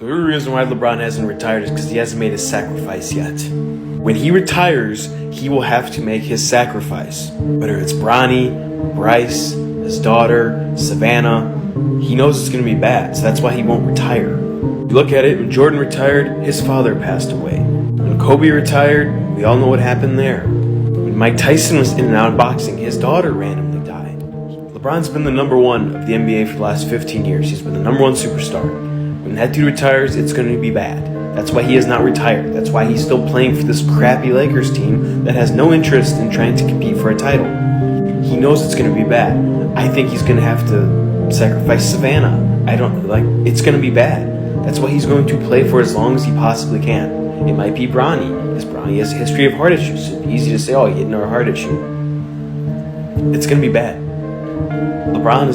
The real reason why LeBron hasn't retired is because he hasn't made his sacrifice yet. When he retires, he will have to make his sacrifice. Whether it's Bronny, Bryce, his daughter, Savannah, he knows it's going to be bad, so that's why he won't retire. You look at it, when Jordan retired, his father passed away. When Kobe retired, we all know what happened there. When Mike Tyson was in and out of boxing, his daughter randomly died. LeBron's been the number one of the NBA for the last 15 years. He's been the number one superstar. When that dude retires, it's going to be bad. That's why he has not retired. That's why he's still playing for this crappy Lakers team that has no interest in trying to compete for a title. He knows it's going to be bad. I think he's going to have to sacrifice Savannah. It's going to be bad. That's why he's going to play for as long as he possibly can. It might be Bronny, because Bronny has a history of heart issues. It's easy to say, oh, he had no heart issue. It's going to be bad. LeBron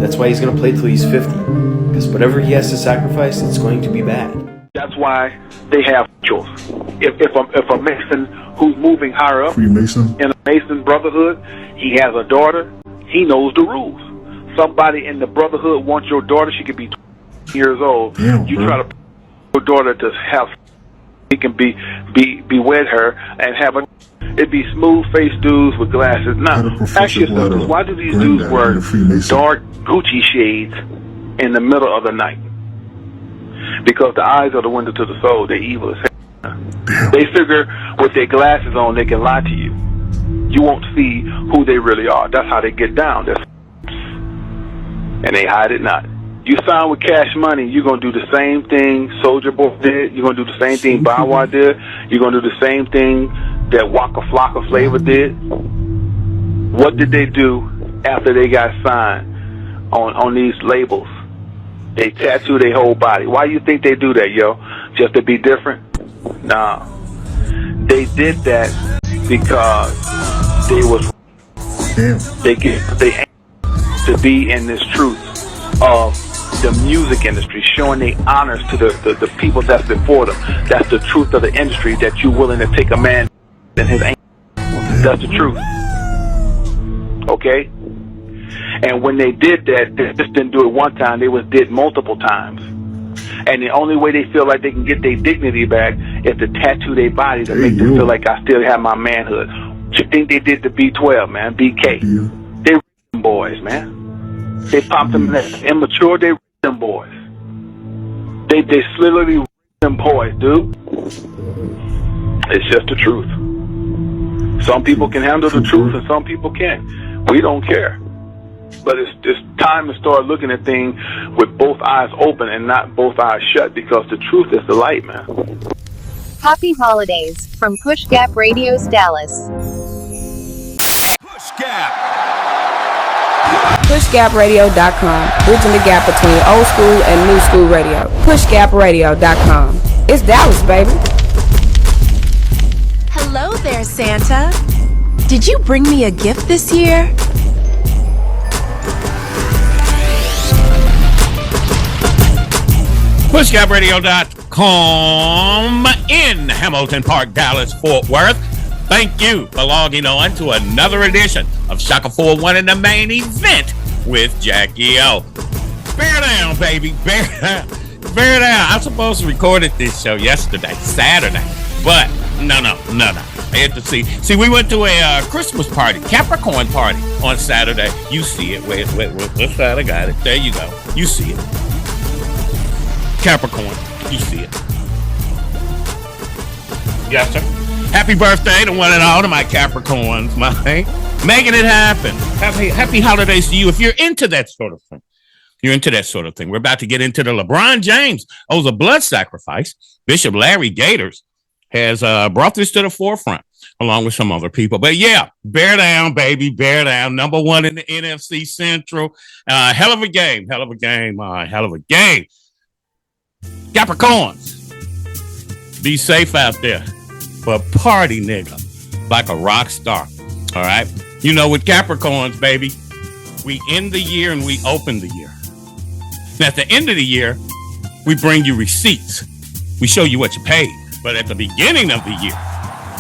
that's why he's going to play till he's 50. Because whatever he has to sacrifice, it's going to be bad. That's why they have choice. If a Mason who's moving higher up Freemason in a Mason brotherhood, he has a daughter, he knows the rules. Somebody in the brotherhood wants your daughter, she could be 20 years old. Damn, you bro. try to put your daughter to have, he can be with her and have a. It'd be smooth-faced dudes with glasses. Now, ask yourself this: why do these dudes wear dark Gucci shades in the middle of the night? Because the eyes are the window to the soul. They're evil as hell. Damn. They figure with their glasses on, they can lie to you. You won't see who they really are. That's how they get down. And they hide it not. You sign with Cash Money, you're going to do the same thing Soulja Boy did. You're going to do the same thing Bow Wow did. You're going to do the same thing that Waka Flocka Flavor did. What did they do after they got signed on these labels? They tattoo their whole body. Why do you think they do that, yo? Just to be different? Nah. They did that because they was they aimed to be in this truth of the music industry, showing their honors to the people that's before them. That's the truth of the industry, that you're willing to take a man and his aim. That's the truth. Okay? And when they did that, they just didn't do it one time, they did multiple times. And the only way they feel like they can get their dignity back is to tattoo their body to make them feel like I still have my manhood. What you think they did to B12, man? BK. Yeah. They them boys, man. They popped them immature, they them boys. They literally them boys, dude. It's just the truth. Some people can handle the truth and some people can't. We don't care. But it's time to start looking at things with both eyes open and not both eyes shut, because the truth is the light, man. Happy holidays from Pushgap Radio's Dallas. Pushgap. PushGapRadio.com. Bridging the gap between old school and new school radio. PushGapRadio.com. It's Dallas, baby. Hello there, Santa. Did you bring me a gift this year? PushGapRadio.com in Hamilton Park, Dallas, Fort Worth. Thank you for logging on to another edition of Shaka 401 in the main event with Jackie O. Bear down, baby. Bear down. Bear down. I'm supposed to record this show yesterday, Saturday. But no. I had to see. See, we went to a Christmas party, Capricorn party on Saturday. You see it. Wait. This side I got it. There you go. You see it. Capricorn. You see it. Yes, sir. Happy birthday to one and all to my Capricorns, man. Making it happen. Happy holidays to you if you're into that sort of thing. You're into that sort of thing. We're about to get into the LeBron James owes a blood sacrifice. Bishop Larry Gaiters has brought this to the forefront along with some other people. But yeah, bear down, baby, bear down. Number one in the NFC Central. Hell of a game. Capricorns, be safe out there, but party, nigga, like a rock star. All right. You know, with Capricorns, baby, we end the year and we open the year. And at the end of the year, we bring you receipts. We show you what you paid. But at the beginning of the year,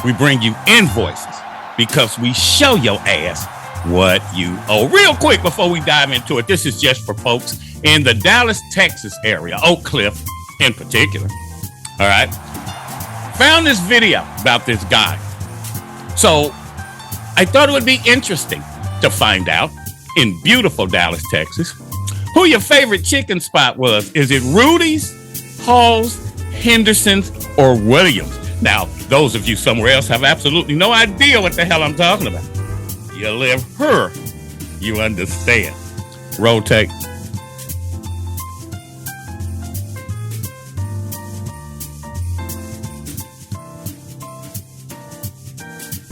we bring you invoices because we show your ass what you owe. Real quick before we dive into it, this is just for folks in the Dallas, Texas area, Oak Cliff, in particular. All right. Found this video about this guy. So I thought it would be interesting to find out in beautiful Dallas, Texas, who your favorite chicken spot was. Is it Rudy's, Hall's, Henderson's, or Williams? Now, those of you somewhere else have absolutely no idea what the hell I'm talking about. You live here, you understand. Roll tape.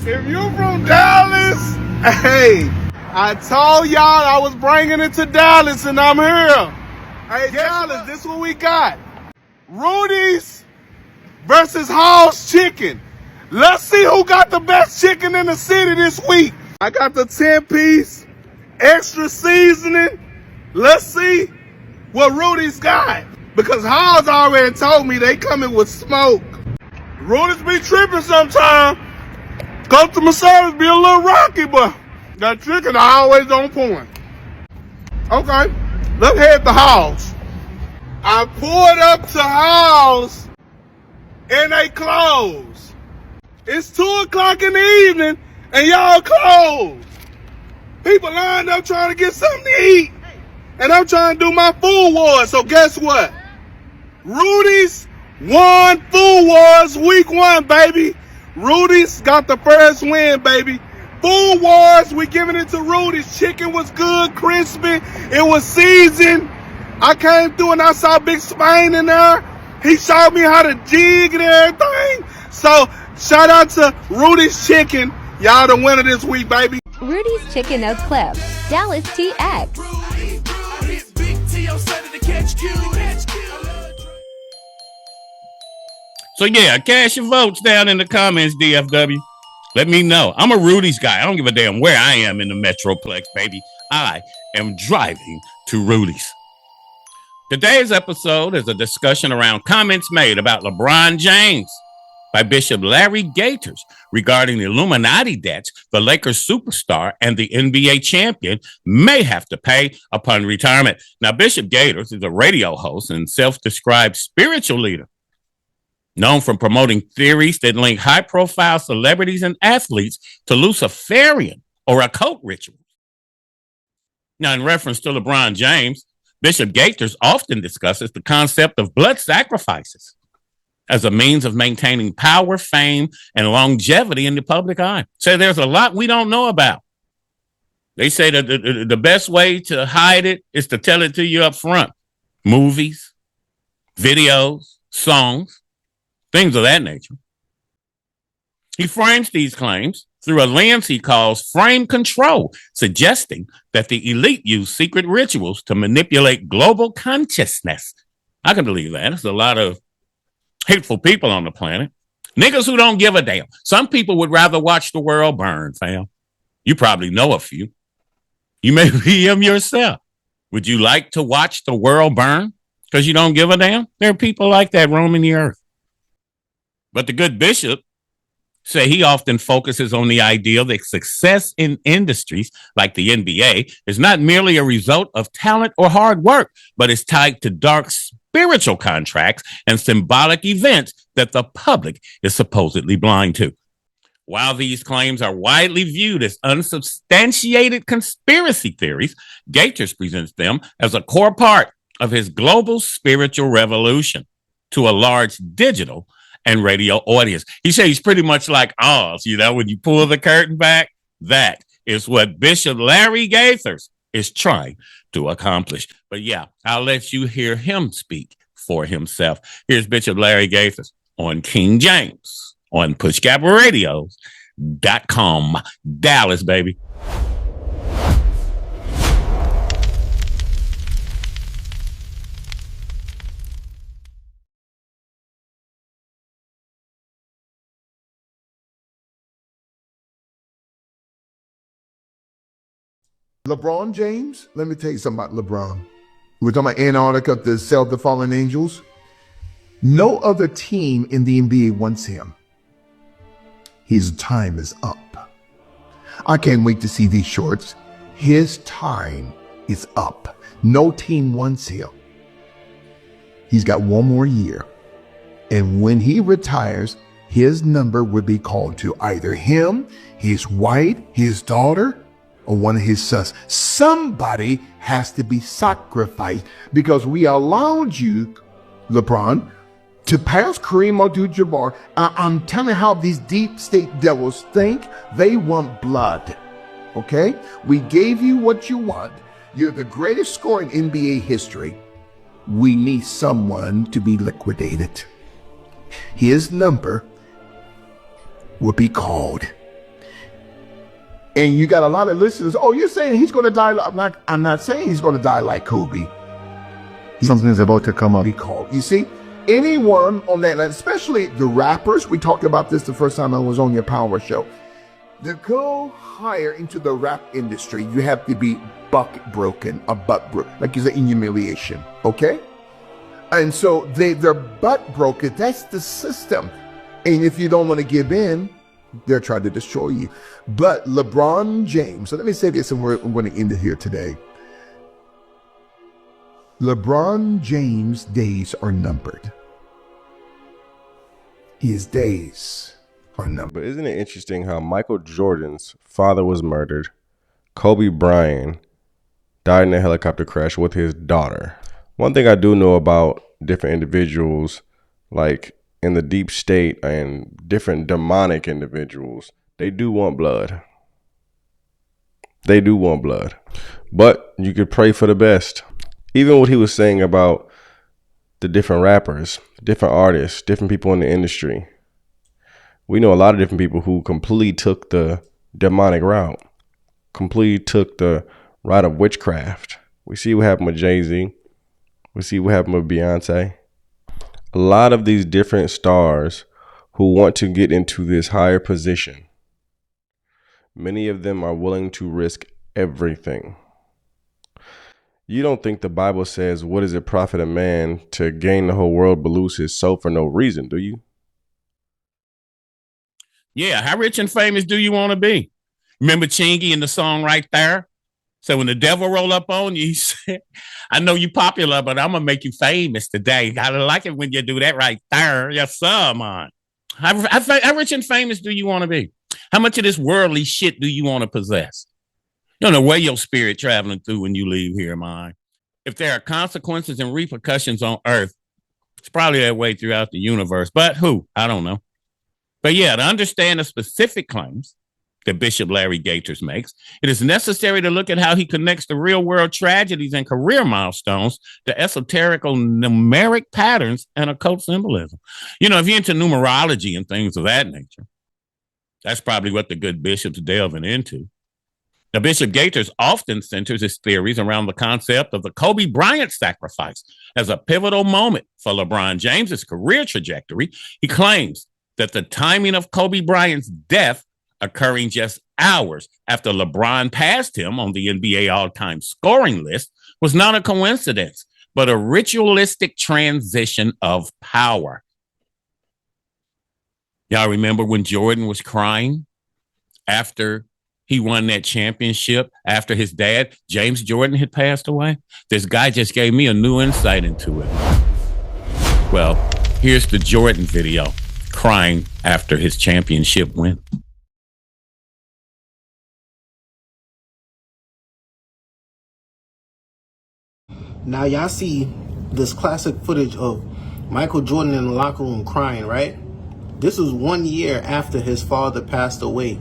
If you're from Dallas, hey, I told y'all I was bringing it to Dallas and I'm here. Hey, Dallas, this what we got. Rudy's versus Hall's Chicken. Let's see who got the best chicken in the city this week. I got the 10-piece, extra seasoning. Let's see what Rudy's got. Because Hall's already told me they coming with smoke. Rudy's be tripping sometime. Customer service be a little rocky, but that chicken always on point. Okay, let's head to Hall's. I pulled up to Hall's and they closed. It's 2 o'clock in the evening and y'all closed. People lined up trying to get something to eat and I'm trying to do my food wars. So guess what? Rudy's won food wars week 1, baby. Rudy's got the first win, baby. Food wars, we giving it to Rudy's. Chicken was good, crispy. It was seasoned. I came through and I saw Big Spain in there. He showed me how to jig and everything. So, shout out to Rudy's Chicken. Y'all the winner this week, baby. Rudy's Chicken Oak Cliff, Dallas TX. So yeah, cast your votes down in the comments, DFW. Let me know. I'm a Rudy's guy. I don't give a damn where I am in the Metroplex, baby. I am driving to Rudy's. Today's episode is a discussion around comments made about LeBron James by Bishop Larry Gaiters regarding the Illuminati debts the Lakers superstar and the NBA champion may have to pay upon retirement. Now, Bishop Gaiters is a radio host and self-described spiritual leader, known for promoting theories that link high-profile celebrities and athletes to Luciferian or occult rituals. Now, in reference to LeBron James, Bishop Gaiters often discusses the concept of blood sacrifices as a means of maintaining power, fame, and longevity in the public eye. So there's a lot we don't know about. They say that the best way to hide it is to tell it to you up front. Movies, videos, songs, things of that nature. He frames these claims through a lens he calls frame control, suggesting that the elite use secret rituals to manipulate global consciousness. I can believe that. There's a lot of hateful people on the planet. Niggas who don't give a damn. Some people would rather watch the world burn, fam. You probably know a few. You may be him yourself. Would you like to watch the world burn because you don't give a damn? There are people like that roaming the earth. But the good bishop say he often focuses on the idea that success in industries like the NBA is not merely a result of talent or hard work, but is tied to dark spiritual contracts and symbolic events that the public is supposedly blind to. While these claims are widely viewed as unsubstantiated conspiracy theories, Gaiters presents them as a core part of his global spiritual revolution to a large digital and radio audience. He says he's pretty much like Oz, when you pull the curtain back, that is what Bishop Larry Gaiters is trying to accomplish. But yeah, I'll let you hear him speak for himself. Here's Bishop Larry Gaiters on King James on PushGapRadios.com. Dallas, baby. LeBron James, let me tell you something about LeBron. We're talking about Antarctica, the Cell of the Fallen Angels. No other team in the NBA wants him. His time is up. I can't wait to see these shorts. His time is up. No team wants him. He's got one more year. And when he retires, his number would be called to either him, his wife, his daughter, or one of his sons. Somebody has to be sacrificed because we allowed you, LeBron, to pass Kareem Abdul-Jabbar. I'm telling you how these deep state devils think. They want blood. Okay? We gave you what you want. You're the greatest scorer in NBA history. We need someone to be liquidated. His number will be called. And you got a lot of listeners. Oh, you're saying he's going to die? I'm not saying he's going to die like Kobe. Something's about to come up. Be called. You see, anyone on that line, especially the rappers, we talked about this the first time I was on your power show. To go higher into the rap industry, you have to be butt broken, like you say, in humiliation. Okay? And so they're butt broken. That's the system. And if you don't want to give in, they're trying to destroy you. But LeBron James, so let me say this and I'm going to end it here today. LeBron James' days are numbered. His days are numbered. But isn't it interesting how Michael Jordan's father was murdered, Kobe Bryant died in a helicopter crash with his daughter? One thing I do know about different individuals, like in the deep state and different demonic individuals, they do want blood. They do want blood. But you could pray for the best. Even what he was saying about the different rappers, different artists, different people in the industry. We know a lot of different people who completely took the demonic route, completely took the route of witchcraft. We see what happened with Jay-Z. We see what happened with Beyonce. A lot of these different stars who want to get into this higher position, many of them are willing to risk everything. You don't think the Bible says, what does it profit a man to gain the whole world but lose his soul for no reason, do you? Yeah, how rich and famous do you want to be? Remember Chingy in the song right there? So when the devil roll up on you, he said, I know you popular, but I'm going to make you famous today. I like it when you do that right there. Yes, sir, man. How rich and famous do you want to be? How much of this worldly shit do you want to possess? You don't know where your spirit traveling through when you leave here, man. If there are consequences and repercussions on earth, it's probably that way throughout the universe. But who? I don't know. But yeah, to understand the specific claims that Bishop Larry Gaiters makes, it is necessary to look at how he connects the real world tragedies and career milestones to esoterical numeric patterns and occult symbolism. You know, if you're into numerology and things of that nature, that's probably what the good bishop's delving into. Now, Bishop Gaiters often centers his theories around the concept of the Kobe Bryant sacrifice as a pivotal moment for LeBron James's career trajectory. He claims that the timing of Kobe Bryant's death occurring just hours after LeBron passed him on the NBA all-time scoring list was not a coincidence, but a ritualistic transition of power. Y'all remember when Jordan was crying after he won that championship, after his dad, James Jordan, had passed away? This guy just gave me a new insight into it. Well, here's the Jordan video, crying after his championship win. Now y'all see this classic footage of Michael Jordan in the locker room crying, right? This is 1 year after his father passed away.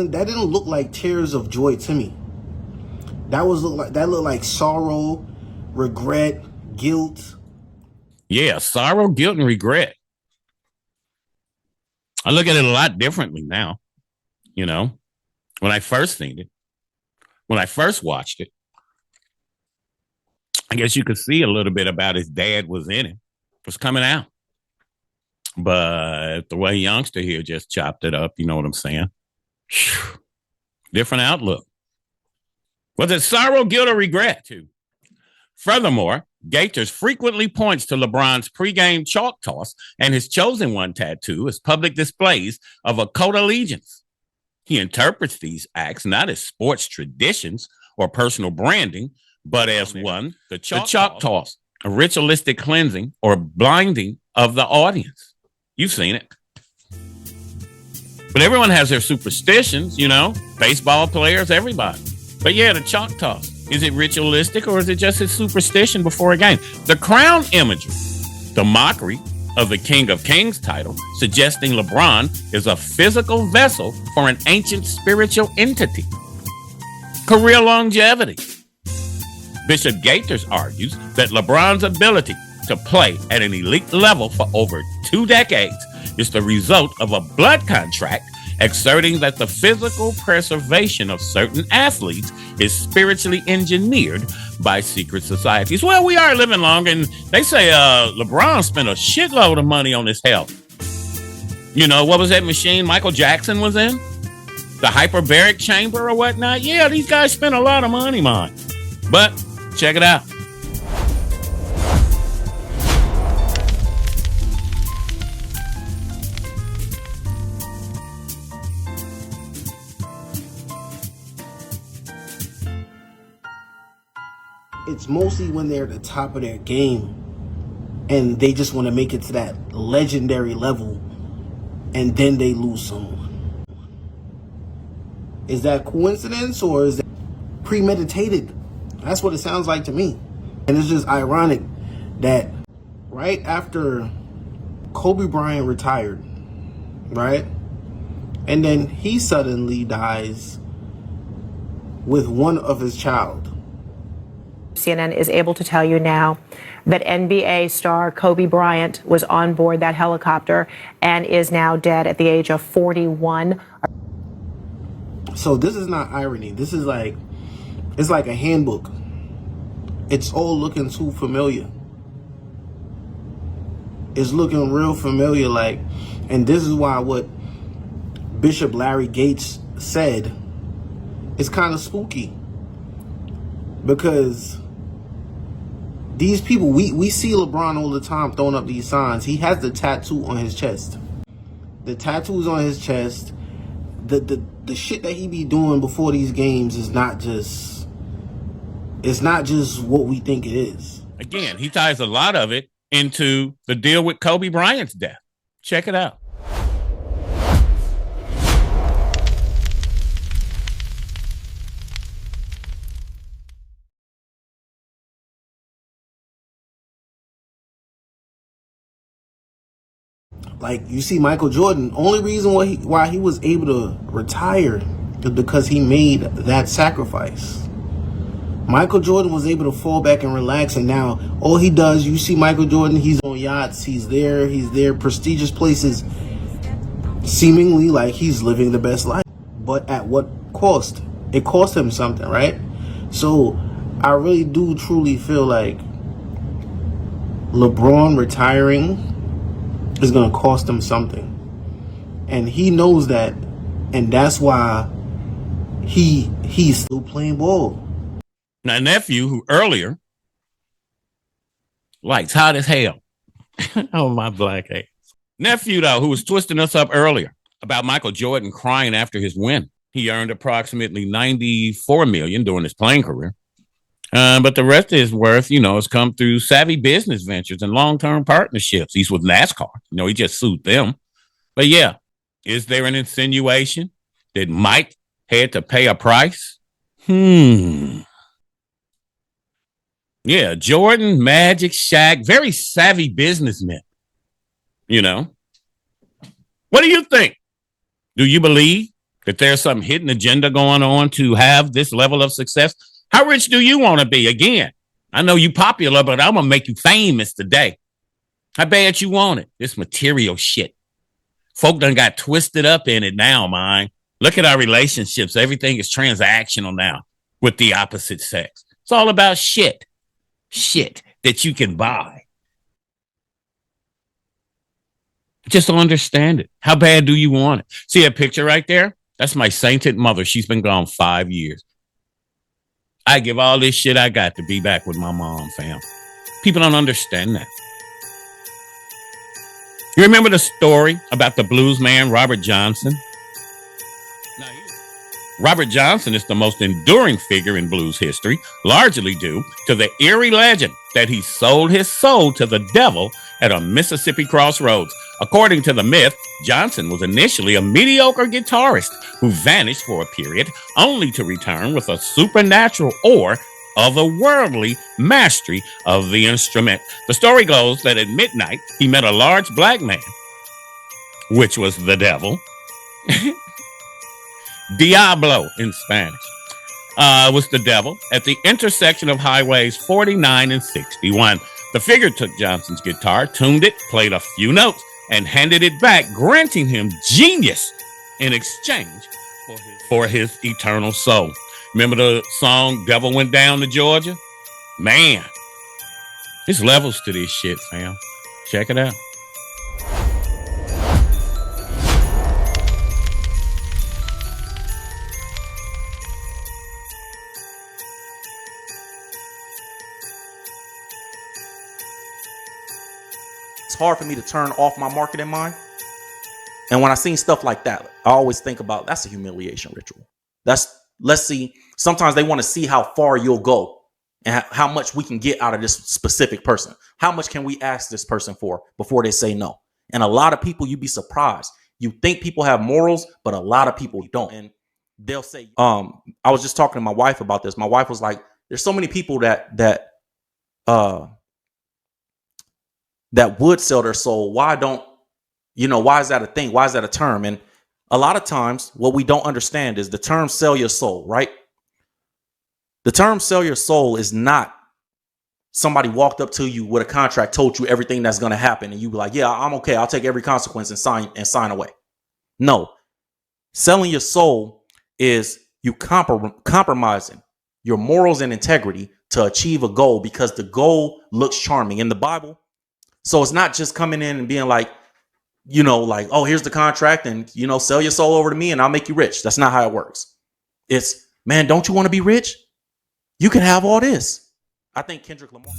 That didn't look like tears of joy to me. That looked like sorrow, regret, guilt. Yeah, sorrow, guilt, and regret. I look at it a lot differently now. You know, when I first seen it, when I first watched it, I guess you could see a little bit about his dad was in him. It was coming out. But the way youngster here just chopped it up, you know what I'm saying? Whew. Different outlook. Was it sorrow, guilt, or regret, too? Furthermore, Gaiters frequently points to LeBron's pregame chalk toss and his chosen one tattoo as public displays of occult allegiance. He interprets these acts not as sports traditions or personal branding, but as the chalk toss, a ritualistic cleansing or blinding of the audience. You've seen it. But everyone has their superstitions, you know, baseball players, everybody. But yeah, the chalk toss. Is it ritualistic or is it just a superstition before a game? The crown imagery, the mockery of the King of Kings title, suggesting LeBron is a physical vessel for an ancient spiritual entity. Career longevity. Bishop Gaiters argues that LeBron's ability to play at an elite level for over 2 decades is the result of a blood contract exerting that the physical preservation of certain athletes is spiritually engineered by secret societies. Well, we are living long, and they say LeBron spent a shitload of money on his health. You know, what was that machine Michael Jackson was in? The hyperbaric chamber or whatnot? Yeah, these guys spent a lot of money, man. But check it out. It's mostly when they're at the top of their game and they just want to make it to that legendary level and then they lose someone. Is that coincidence or is that premeditated? That's what it sounds like to me. And it's just ironic that right after Kobe Bryant retired, right? And then he suddenly dies with one of his child. CNN is able to tell you now that NBA star Kobe Bryant was on board that helicopter and is now dead at the age of 41. So this is not irony. This is like, it's like a handbook. It's all looking too familiar. It's looking real familiar, like, and this is why what Bishop Larry Gates said is kind of spooky. Because these people, we see LeBron all the time throwing up these signs. He has the tattoo on his chest. The tattoos on his chest. The shit that he be doing before these games is not just, it's not just what we think it is. Again, he ties a lot of it into the deal with Kobe Bryant's death. Check it out. Like, you see Michael Jordan, only reason why he was able to retire is because he made that sacrifice. Michael Jordan was able to fall back and relax, and now all he does, you see Michael Jordan, he's on yachts, he's there, prestigious places, seemingly like he's living the best life. But at what cost? It cost him something, right? So I really do truly feel like LeBron retiring is going to cost him something. And he knows that, and that's why he's still playing ball. My nephew, who earlier likes hot as hell. Oh, my black ass. Nephew, though, who was twisting us up earlier about Michael Jordan crying after his win. He earned approximately $94 million during his playing career. But the rest of his worth, you know, has come through savvy business ventures and long-term partnerships. He's with NASCAR. You know, he just sued them. But yeah, is there an insinuation that Mike had to pay a price? Yeah, Jordan, Magic, Shaq, very savvy businessmen. You know, what do you think? Do you believe that there's some hidden agenda going on to have this level of success? How rich do you want to be? Again, I know you popular, but I'm going to make you famous today. I bet you want it. This material shit. Folk done got twisted up in it now, man. Look at our relationships. Everything is transactional now with the opposite sex. It's all about shit. shit that you can buy. Just don't understand it. How bad do you want it? See that picture right there? That's my sainted mother. She's been gone 5 years. I give all this shit I got to be back with my mom, fam. People don't understand that. You remember the story about the blues man, Robert Johnson? Robert Johnson is the most enduring figure in blues history, largely due to the eerie legend that he sold his soul to the devil at a Mississippi crossroads. According to the myth, Johnson was initially a mediocre guitarist who vanished for a period, only to return with a supernatural or otherworldly mastery of the instrument. The story goes that at midnight, he met a large black man, which was the devil. Diablo in Spanish, was the devil at the intersection of highways 49 and 61. The figure took Johnson's guitar, tuned it, played a few notes, and handed it back, granting him genius in exchange for his eternal soul. Remember the song Devil Went Down to Georgia? Man, there's levels to this shit, fam. Check it out. It's hard for me to turn off my marketing mind. And when I see stuff like that, I always think about that's a humiliation ritual. Let's see. Sometimes they want to see how far you'll go and how much we can get out of this specific person. How much can we ask this person for before they say no? And a lot of people, you'd be surprised. You think people have morals, but a lot of people don't. And they'll say, I was just talking to my wife about this. My wife was like, there's so many people that would sell their soul. Why is that a thing? Why is that a term? And a lot of times what we don't understand is the term sell your soul, right? The term sell your soul is not somebody walked up to you with a contract, told you everything that's going to happen. And you be like, yeah, I'm okay. I'll take every consequence and sign away. No, selling your soul is you compromising your morals and integrity to achieve a goal because the goal looks charming in the Bible. So it's not just coming in and being like, oh, here's the contract and, sell your soul over to me and I'll make you rich. That's not how it works. It's, man, don't you want to be rich? You can have all this. I think Kendrick Lamar.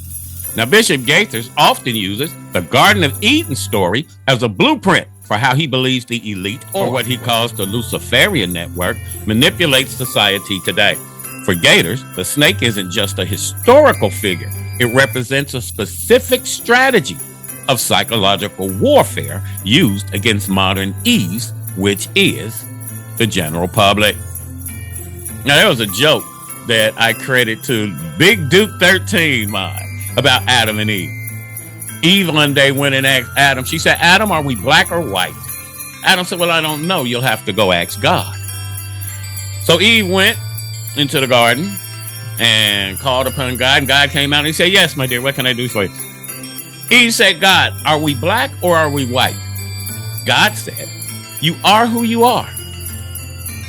Now, Bishop Gaiters often uses the Garden of Eden story as a blueprint for how he believes the elite, or what he calls the Luciferian network, manipulates society today. For Gaiters, the snake isn't just a historical figure. It represents a specific strategy of psychological warfare used against modern Eves, which is the general public. Now, there was a joke that I credit to Big Duke 13 about Adam and Eve. Eve one day went and asked Adam, she said, Adam, are we black or white? Adam said, well, I don't know. You'll have to go ask God. So Eve went into the garden and called upon God, and God came out and he said, yes, my dear, what can I do for you? Eve said, God, are we black or are we white? God said, you are who you are.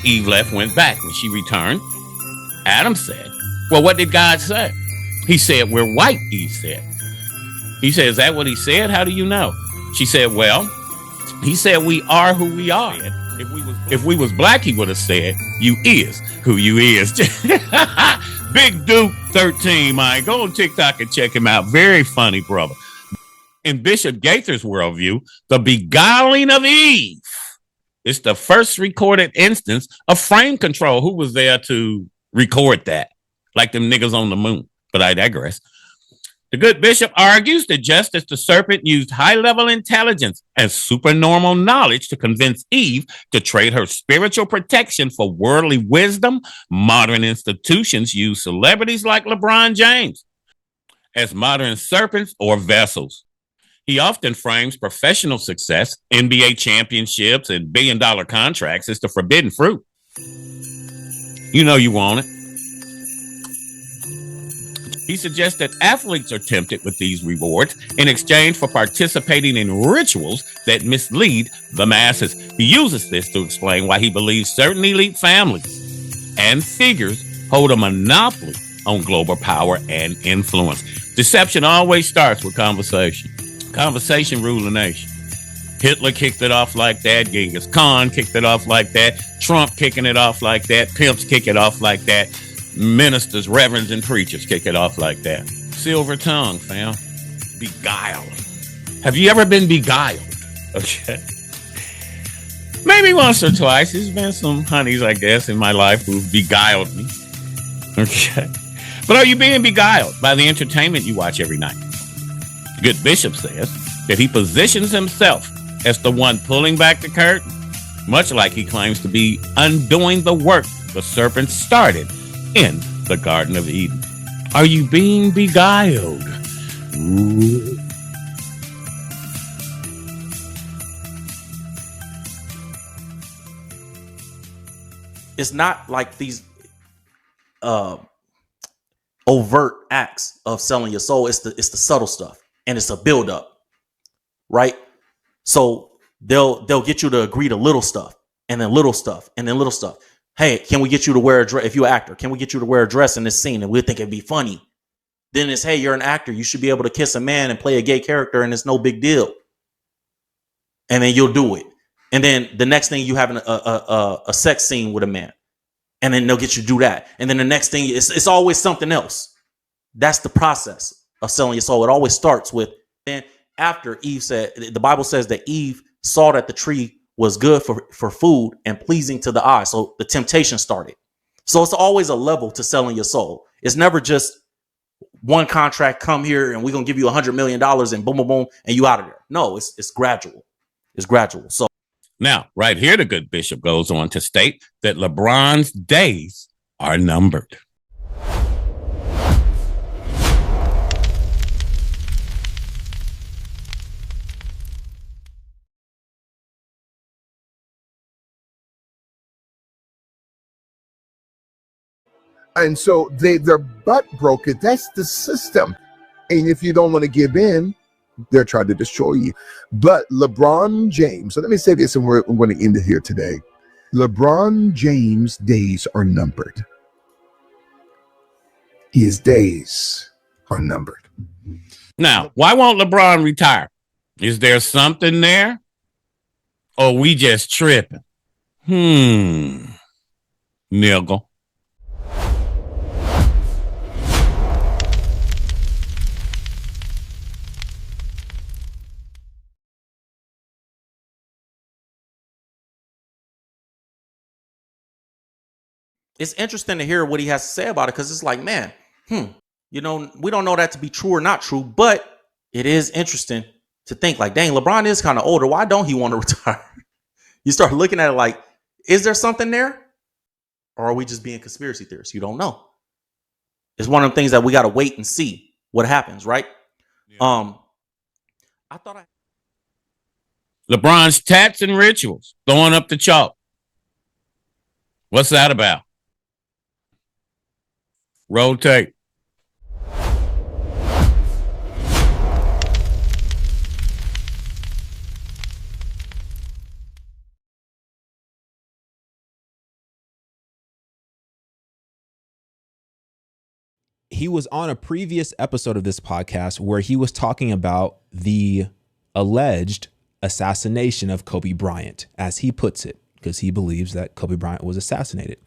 Eve left, went back. When she returned, Adam said, well, what did God say? He said, we're white, Eve said. He said, is that what he said? How do you know? She said, well, he said, we are who we are. If we was black, he would have said, you is who you is. Big Duke 13, man. Go on TikTok and check him out. Very funny, brother. In Bishop Gaiters' worldview, the beguiling of Eve is the first recorded instance of frame control. Who was there to record that? Like them niggas on the moon. But I digress. The good bishop argues that just as the serpent used high-level intelligence and supernormal knowledge to convince Eve to trade her spiritual protection for worldly wisdom, modern institutions use celebrities like LeBron James as modern serpents or vessels. He often frames professional success, NBA championships, and billion-dollar contracts as the forbidden fruit. You know you want it. He suggests that athletes are tempted with these rewards in exchange for participating in rituals that mislead the masses. He uses this to explain why he believes certain elite families and figures hold a monopoly on global power and influence. Deception always starts with conversation. Conversation rule the nation. Hitler kicked it off like that. Genghis Khan kicked it off like that. Trump kicking it off like that. Pimps kick it off like that. Ministers, reverends, and preachers kick it off like that. Silver tongue, fam. Beguiled. Have you ever been beguiled? Okay. Maybe once or twice. There's been some honeys, I guess, in my life who've beguiled me. Okay. But are you being beguiled by the entertainment you watch every night? The good Bishop says that he positions himself as the one pulling back the curtain, much like he claims to be undoing the work the serpent started in the Garden of Eden. Are you being beguiled? Ooh. It's not like these overt acts of selling your soul. It's the subtle stuff, and it's a buildup, right? So they'll get you to agree to little stuff, and then little stuff, and then little stuff. Hey, can we get you to wear a dress? If you're an actor, can we get you to wear a dress in this scene? And we'll think it'd be funny. Then it's, hey, you're an actor. You should be able to kiss a man and play a gay character, and it's no big deal. And then you'll do it. And then the next thing, you have a sex scene with a man. And then they'll get you to do that. And then the next thing, it's always something else. That's the process of selling your soul. It always starts with, then after Eve said, the Bible says that Eve saw that the tree was good for food and pleasing to the eye. So the temptation started. So it's always a level to selling your soul. It's never just one contract, come here and we're going to give you $100 million and boom, boom, boom, and you out of there. No, it's gradual. It's gradual. So now, right here, the good Bishop goes on to state that LeBron's days are numbered. And so their butt broke it. That's the system. And if you don't want to give in, they're trying to destroy you. But LeBron James, so let me say this, and we're going to end it here today. LeBron James' days are numbered. His days are numbered. Now, why won't LeBron retire? Is there something there? Or we just tripping? Nigga. it's interesting to hear what he has to say about it, because it's like, man, we don't know that to be true or not true, but it is interesting to think like, dang, LeBron is kind of older. Why don't he want to retire? You start looking at it like, is there something there? Or are we just being conspiracy theorists? You don't know. It's one of the things that we got to wait and see what happens, right? Yeah. LeBron's tats and rituals, throwing up the chalk. What's that about? Roll tape. He was on a previous episode of this podcast where he was talking about the alleged assassination of Kobe Bryant, as he puts it, because he believes that Kobe Bryant was assassinated.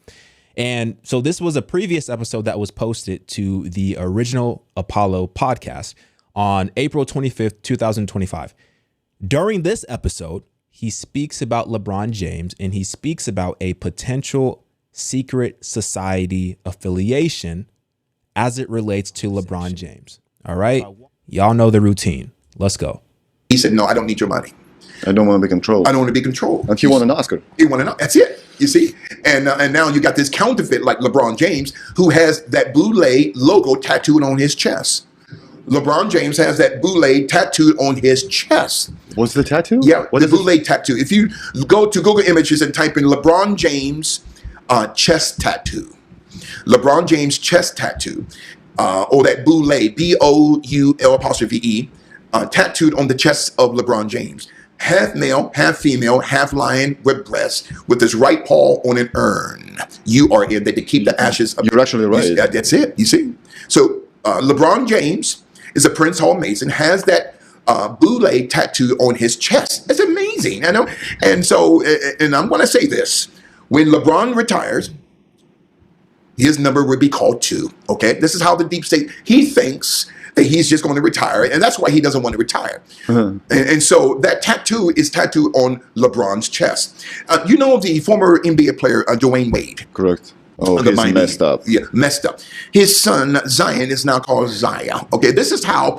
And so this was a previous episode that was posted to the original Apollo podcast on April 25th, 2025. During this episode, he speaks about LeBron James, and he speaks about a potential secret society affiliation as it relates to LeBron James. All right. Y'all know the routine. Let's go. He said, no, I don't need your money. I don't want to be controlled. I don't want to be controlled. And he won an Oscar. He won an Oscar. That's it. You see? And now you got this counterfeit like LeBron James, who has that Boulay logo tattooed on his chest. LeBron James has that Boulay tattooed on his chest. What's the tattoo? Yeah, the Boulay tattoo. If you go to Google Images and type in LeBron James chest tattoo, LeBron James chest tattoo, or that Boulay, B-O-U-L'-E, tattooed on the chest of LeBron James. half male, half female, half lion with breasts, with his right paw on an urn. You are in there to keep the ashes of. You're actually right. That's it. You see? So LeBron James is a Prince Hall Mason, has that boule tattoo on his chest. It's amazing, I know. And so, and I'm going to say this: when LeBron retires, his number would be called 2. Okay, this is how the deep state. He thinks that he's just going to retire, and that's why he doesn't want to retire. And so that tattoo is tattooed on LeBron's chest. You know the former NBA player Dwayne Wade. Correct. Oh, he's messed up. Yeah, messed up. His son, Zion, is now called Zaya. Okay, this is how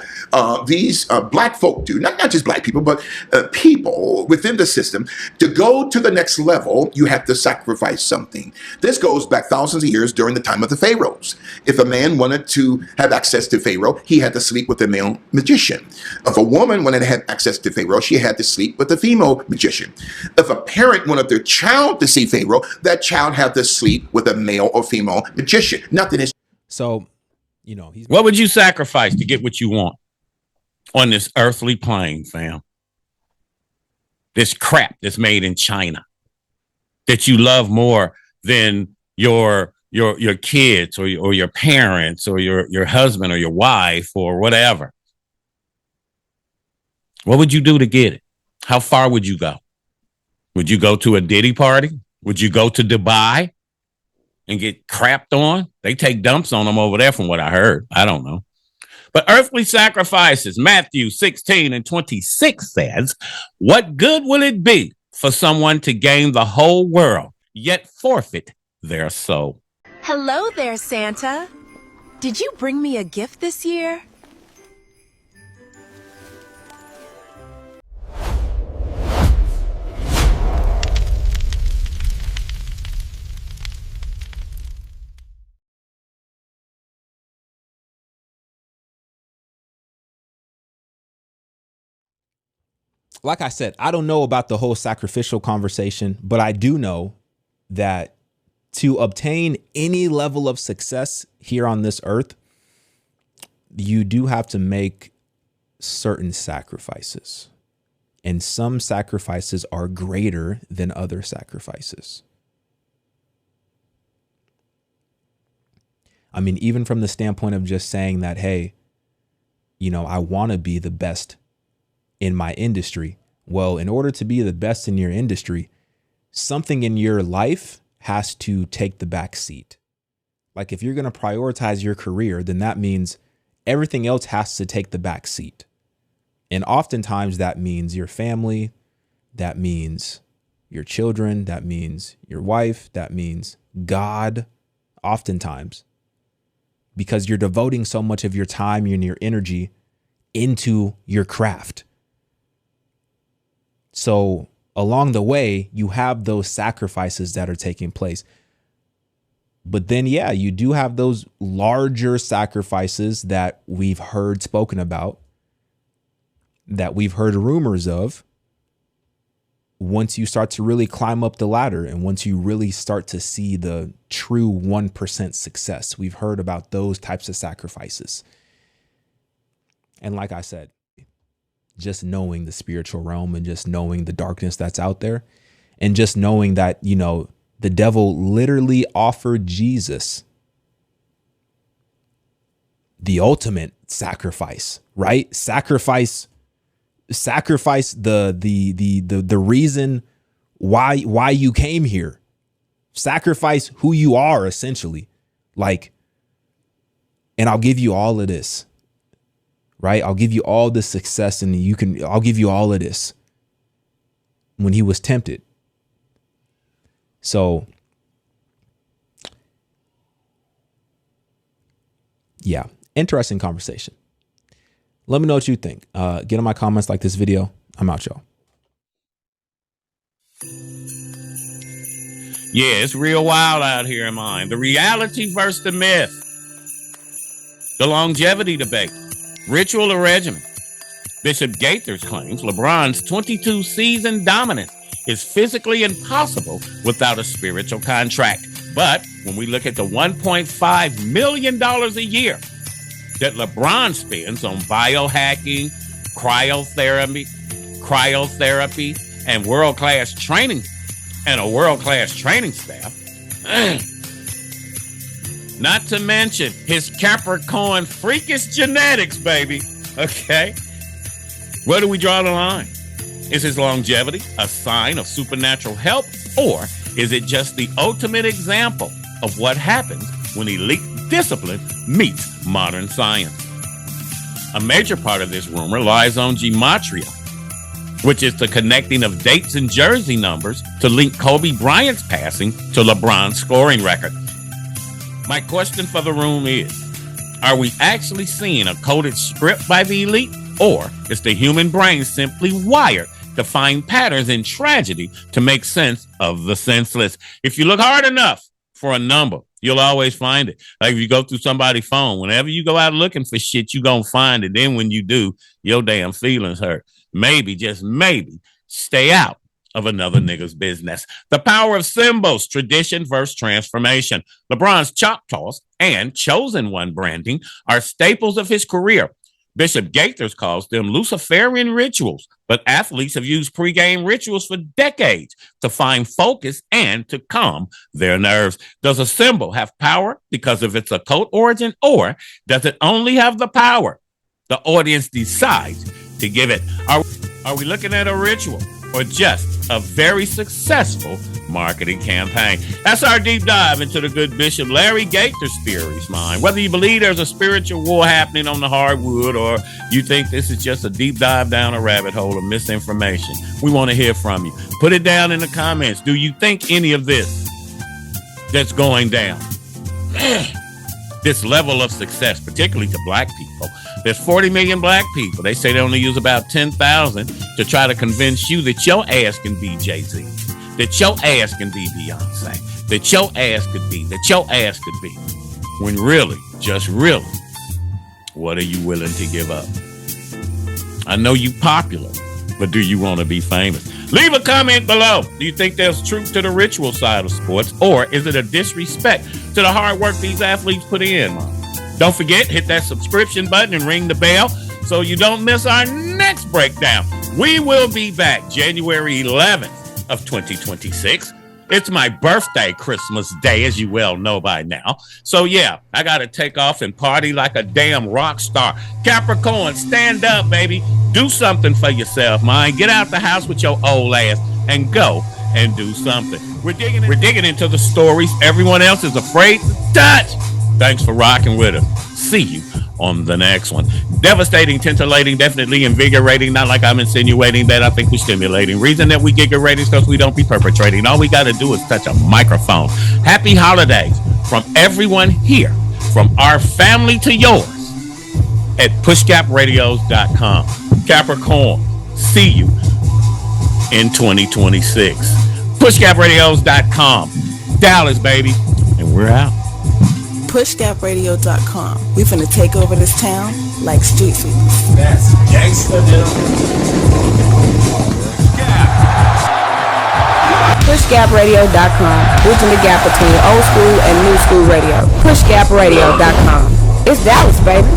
these black folk do, not just black people, but people within the system. To go to the next level, you have to sacrifice something. This goes back thousands of years during the time of the pharaohs. If a man wanted to have access to Pharaoh, he had to sleep with a male magician. If a woman wanted to have access to Pharaoh, she had to sleep with a female magician. If a parent wanted their child to see Pharaoh, that child had to sleep with a male or female magician. Nothing is. So, you know, what would you sacrifice to get what you want on this earthly plane, fam? This crap that's made in China that you love more than your kids or your parents or your husband or your wife or whatever. What would you do to get it? How far would you go? Would you go to a Diddy party? Would you go to Dubai and get crapped on? They take dumps on them over there from what I heard. I don't know. But earthly sacrifices, Matthew 16:26 says, what good will it be for someone to gain the whole world, yet forfeit their soul? Hello there, Santa. Did you bring me a gift this year? Like I said, I don't know about the whole sacrificial conversation, but I do know that to obtain any level of success here on this earth, you do have to make certain sacrifices. And some sacrifices are greater than other sacrifices. I mean, even from the standpoint of just saying that, hey, you know, I want to be the best in my industry. Well, in order to be the best in your industry, something in your life has to take the back seat. Like if you're going to prioritize your career, then that means everything else has to take the back seat. And oftentimes that means your family, that means your children, that means your wife, that means God, oftentimes, because you're devoting so much of your time and your energy into your craft. So along the way, you have those sacrifices that are taking place. But then, yeah, you do have those larger sacrifices that we've heard spoken about, that we've heard rumors of. Once you start to really climb up the ladder and once you really start to see the true 1% success, we've heard about those types of sacrifices. And like I said, just knowing the spiritual realm and just knowing the darkness that's out there and just knowing that, you know, the devil literally offered Jesus the ultimate sacrifice, right? Sacrifice the reason why you came here. Sacrifice who you are, essentially. Like, and I'll give you all of this. Right? I'll give you all the success and I'll give you all of this when he was tempted. So, yeah, interesting conversation. Let me know what you think. Get in my comments, like this video. I'm out, y'all. Yeah, it's real wild out here in mine. The reality versus the myth. The longevity debate. Ritual or Regiment? Bishop Gaiters claims LeBron's 22-season dominance is physically impossible without a spiritual contract. But when we look at the $1.5 million a year that LeBron spends on biohacking, cryotherapy, and world-class training, and a world-class training staff. Not to mention his Capricorn freakish genetics, baby. Okay? Where do we draw the line? Is his longevity a sign of supernatural help, or is it just the ultimate example of what happens when elite discipline meets modern science? A major part of this rumor lies on gematria, which is the connecting of dates and jersey numbers to link Kobe Bryant's passing to LeBron's scoring record. My question for the room is, are we actually seeing a coded script by the elite, or is the human brain simply wired to find patterns in tragedy to make sense of the senseless? If you look hard enough for a number, you'll always find it. Like if you go through somebody's phone, whenever you go out looking for shit, you're going to find it. Then when you do, your damn feelings hurt. Maybe, just maybe, stay out of another nigga's business. The power of symbols, tradition versus transformation. LeBron's Choctaws and Chosen One branding are staples of his career. Bishop Gaiters calls them Luciferian rituals, but athletes have used pregame rituals for decades to find focus and to calm their nerves. Does a symbol have power because of its occult origin, or does it only have the power the audience decides to give it? Are we looking at a ritual or just a very successful marketing campaign? That's our deep dive into the good Bishop Larry Gaiters' theories, mine. Whether you believe there's a spiritual war happening on the hardwood, or you think this is just a deep dive down a rabbit hole of misinformation, we want to hear from you. Put it down in the comments. Do you think any of this that's going down, this level of success, particularly to black people? There's 40 million black people. They say they only use about 10,000 to try to convince you that your ass can be Jay-Z, that your ass can be Beyonce, that your ass could be, that your ass could be. When really, just really, what are you willing to give up? I know you popular, but do you want to be famous? Leave a comment below. Do you think there's truth to the ritual side of sports, or is it a disrespect to the hard work these athletes put in? Don't forget, hit that subscription button and ring the bell so you don't miss our next breakdown. We will be back January 11th of 2026. It's my birthday, Christmas Day, as you well know by now. So yeah, I got to take off and party like a damn rock star. Capricorn, stand up, baby. Do something for yourself, man. Get out the house with your old ass and go and do something. We're digging into the stories everyone else is afraid to touch. Thanks for rocking with us. See you on the next one. Devastating, titillating, definitely invigorating. Not like I'm insinuating that I think we're stimulating. Reason that we get good ratings because we don't be perpetrating. All we got to do is touch a microphone. Happy holidays from everyone here, from our family to yours, at pushgapradios.com. Capricorn, see you in 2026. Pushgapradios.com. Dallas, baby. And we're out. Pushgapradios.com. We finna take over this town like street sweepers. That's gangsta, Pushgapradios.com. Bridging the gap between old school and new school radio. Pushgapradios.com. It's Dallas, baby.